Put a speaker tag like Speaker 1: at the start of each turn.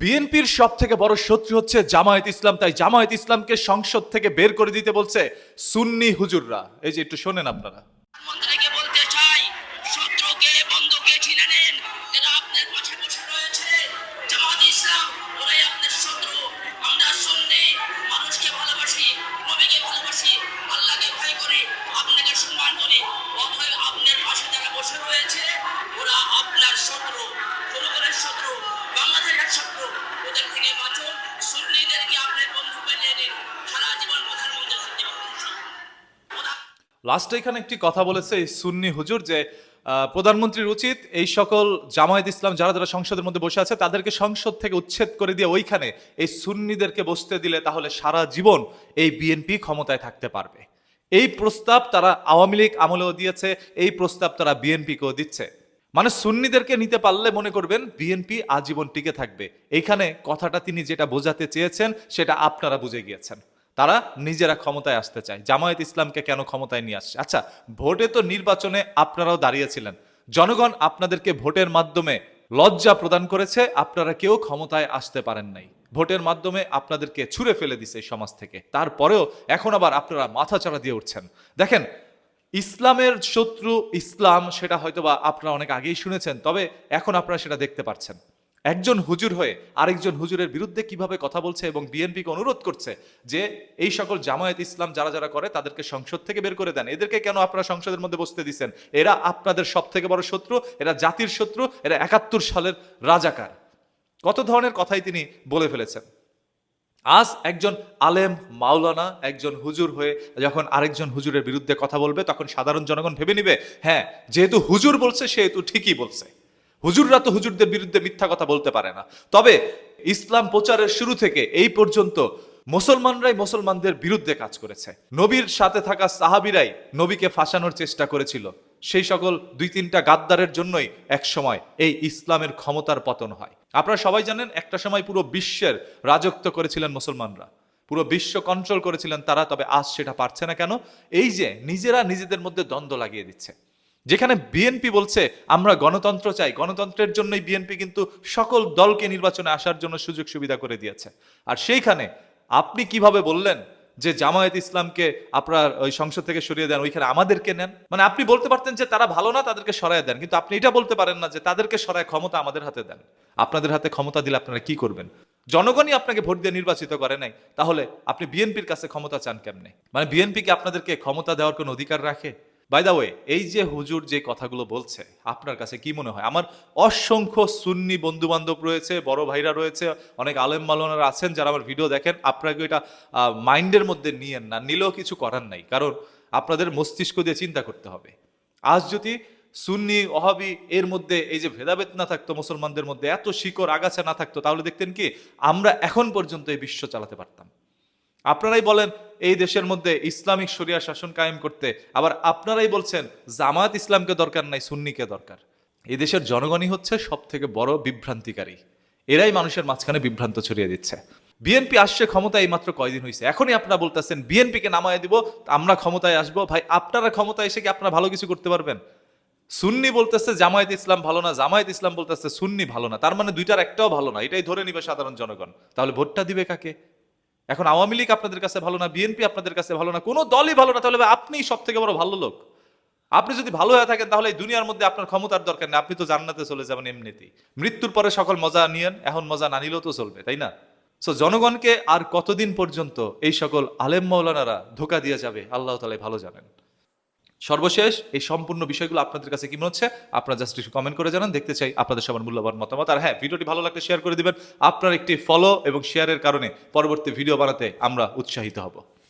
Speaker 1: বিএনপির সব থেকে বড় শত্রু হচ্ছে জামায়াত ইসলাম, তাই জামায়াত ইসলামকে সংসদ থেকে বের করে দিতে বলছে সুন্নি হুজুররা। এই যে একটু শোনেন আপনারা।
Speaker 2: মন্ত্রীকে বলতে চাই, শত্রুকে বন্ধুকে চিনে নেন, এরা আপনার পাশে বসে রয়েছে। জামাত ইসলাম ওরাই আপনার শত্রু। আমরা সুন্নি, মানুষকে ভালোবাসি, নবীকে ভালোবাসি, আল্লাহকে ভয় করি, আপনাকে সম্মান করি। অতএব আপনার পাশে যারা বসে রয়েছে ওরা আপনার শত্রু, জনগণের শত্রু, বাংলাদেশের শত্রু। ওদের থেকে বাঁচুন। সুন্নিদেরকে আপনার বন্ধু বানিয়ে নিন। সারা জীবন প্রধানমন্ত্রী থাকতে পারবেন।
Speaker 1: লাস্টে এখানে একটি কথা বলেছে এই সুন্নি হুজুর যে প্রধানমন্ত্রীর উচিত এই সকল জামায়াত ইসলাম যারা যারা সংসদের মধ্যে বসে আছে তাদেরকে সংসদ থেকে উচ্ছেদ করে দিয়ে ওইখানে এই সুন্নিদেরকে বসতে দিলে তাহলে সারা জীবন এই বিএনপি ক্ষমতায় থাকতে পারবে। এই প্রস্তাব তারা আওয়ামী লীগ আমলেও দিয়েছে, এই প্রস্তাব তারা বিএনপিকেও দিচ্ছে। মানে সুন্নিদেরকে নিতে পারলে মনে করবেন বিএনপি আজীবন টিকে থাকবে। এইখানে কথাটা তিনি যেটা বোঝাতে চেয়েছেন সেটা আপনারা বুঝে গিয়েছেন। তারা নিজেরা ক্ষমতায় আসতে চায়। জামায়াত ইসলামকে কেন ক্ষমতায় নিয়ে আসছে? আচ্ছা, ভোটে তো নির্বাচনে আপনারাও দাঁড়িয়েছিলেন, জনগণ আপনাদেরকে ভোটের মাধ্যমে লজ্জা প্রদান করেছে, আপনারা কেউ ক্ষমতায় আসতে পারেন নাই। ভোটের মাধ্যমে আপনাদেরকে ছুঁড়ে ফেলে দিছে এই সমাজ থেকে। তারপরেও এখন আবার আপনারা মাথাচাড়া দিয়ে উঠছেন। দেখেন, ইসলামের শত্রু ইসলাম, সেটা হয়তোবা আপনারা অনেক আগেই শুনেছেন, তবে এখন আপনারা সেটা দেখতে পাচ্ছেন। একজন হুজুর হয়ে আরেকজন হুজুরের বিরুদ্ধে কিভাবে কথা বলছে এবং বিএনপিকে অনুরোধ করছে যে এই সকল জামায়াত ইসলাম যারা যারা করে তাদেরকে সংসদ থেকে বের করে দেন। এদেরকে কেন আপনারা সংসদের মধ্যে বসতে দিচ্ছেন? এরা আপনাদের সব থেকে বড় শত্রু, এরা জাতির শত্রু, এরা ৭১ সালের রাজাকার। কত ধরনের কথাই তিনি বলে ফেলেছেন। আজ একজন আলেম মাওলানা একজন হুজুর হয়ে যখন আরেকজন হুজুরের বিরুদ্ধে কথা বলবে তখন সাধারণ জনগণ ভেবে নিবে, হ্যাঁ, যেহেতু হুজুর বলছে সেহেতু ঠিকই বলছে। হুজুররা তো হুজুরদের বিরুদ্ধে মিথ্যা কথা বলতে পারে না। তবে ইসলাম প্রচারের শুরু থেকে এই পর্যন্ত মুসলমানরাই মুসলমানদের বিরুদ্ধে কাজ করেছে। নবীর সাথে থাকা সাহাবীরাই নবীকে ফাঁসানোর চেষ্টা করেছিল। সেই সকল ২-৩টা গাদ্দারের জন্যই এক সময় এই ইসলামের ক্ষমতার পতন হয়। আপনারা সবাই জানেন একটা সময় পুরো বিশ্বের রাজত্ব করেছিলেন মুসলমানরা, পুরো বিশ্ব কন্ট্রোল করেছিলেন তারা। তবে আজ সেটা পারছে না কেন? এই যে নিজেরা নিজেদের মধ্যে দ্বন্দ্ব লাগিয়ে দিচ্ছে। যেখানে বিএনপি বলছে আমরা গণতন্ত্র চাই, গণতন্ত্রের জন্যই বিএনপি কিন্তু সকল দলকে নির্বাচনে আসার জন্য সুযোগ সুবিধা করে দিয়েছে। আর সেইখানে আপনি কিভাবে বললেন যে জামায়াত ইসলামকে আপনার ওই সংসদ থেকে সরিয়ে দেন, ওইখানে আমাদেরকে নেন? মানে আপনি বলতে পারতেন যে তারা ভালো না, তাদেরকে সরায় দেন, কিন্তু আপনি এটা বলতে পারেন না যে তাদেরকে সরায় ক্ষমতা আমাদের হাতে দেন। আপনাদের হাতে ক্ষমতা দিলে আপনারা কি করবেন? জনগণই আপনাকে ভোট দিয়ে নির্বাচিত করে নাই, তাহলে আপনি বিএনপির কাছে ক্ষমতা চান কেমনে? মানে বিএনপি কি আপনাদেরকে ক্ষমতা দেওয়ার কোনো অধিকার রাখে? বাই দা ওয়ে, এই যে হুজুর যে কথাগুলো বলছে আপনার কাছে কি মনে হয়? আমার অসংখ্য সুন্নি বন্ধু বান্ধব রয়েছে, বড় ভাইরা রয়েছে, অনেক আলেম মাওলানারা আছেন যারা আমার ভিডিও দেখেন। আপনাকে এটা মাইন্ডের মধ্যে নিয়েন না, নিলেও কিছু করার নাই, কারণ আপনাদের মস্তিষ্ক দিয়ে চিন্তা করতে হবে। আজ যদি সুন্নি ওহাবি এর মধ্যে এই যে ভেদাভেদ না থাকতো, মুসলমানদের মধ্যে এত শিকড় আগাছা না থাকতো, তাহলে দেখতেন কি আমরা এখন পর্যন্ত এই বিশ্ব চালাতে পারতাম। আপনারাই বলেন এই দেশের মধ্যে ইসলামিক শরিয়া শাসন কায়েম করতে, আবার আপনারাই বলছেন জামায়াত ইসলামকে দরকার নাই, সুন্নিকে দরকার। এই দেশের জনগণই হচ্ছে সব থেকে বড় বিভ্রান্তিকারী। এরাই মানুষের মাঝখানে বিভ্রান্ত ছড়িয়ে দিচ্ছে। বিএনপি আসছে ক্ষমতায় এই মাত্র কয়দিন হয়েছে, এখনই আপনারা বলতেছেন বিএনপিকে নামায় দিব, আমরা ক্ষমতায় আসবো। ভাই, আপনারা ক্ষমতায় এসে কি আপনারা ভালো কিছু করতে পারবেন? সুন্নি বলতেছে জামায়াত ইসলাম ভালো না, জামায়াত ইসলাম বলতেছে সুন্নি ভালো না, তার মানে দুইটার একটাও ভালো না, এটাই ধরে নিবে সাধারণ জনগণ। তাহলে ভোটটা দিবে কাকে? এখন আওয়ামী লীগ আপনাদের কাছে ভালো না, বিএনপি আপনাদের কাছে ভালো না, কোনো দলই ভালো না, তাহলে আপনি সব থেকে বড় ভালো লোক। আপনি যদি ভালো হয়ে থাকেন তাহলে এই দুনিয়ার মধ্যে আপনার ক্ষমতার দরকার নেই, আপনি তো জান্নাতে চলে যাবেন এমনিতেই। মৃত্যুর পরে সকল মজা নিয়েন, এখন মজা না নিলেও তো চলবে, তাই না? সো জনগণকে আর কতদিন পর্যন্ত এই সকল আলেম মাওলানারা ধোঁকা দিয়ে যাবে আল্লাহ তাআলাই ভালো জানেন। সর্বশেষ এই সম্পূর্ণ বিষয়গুলো আপনাদের কাছে কি মনে হচ্ছে আপনারা জাস্ট একটু কমেন্ট করে জানান, দেখতে চাই আপনাদের সবার মূল্যবান মতামত। আর হ্যাঁ, ভিডিওটি ভালো লাগলে শেয়ার করে দিবেন। আপনার একটি ফলো এবং শেয়ারের কারণে পরবর্তী ভিডিও বানাতে আমরা উৎসাহিত হব।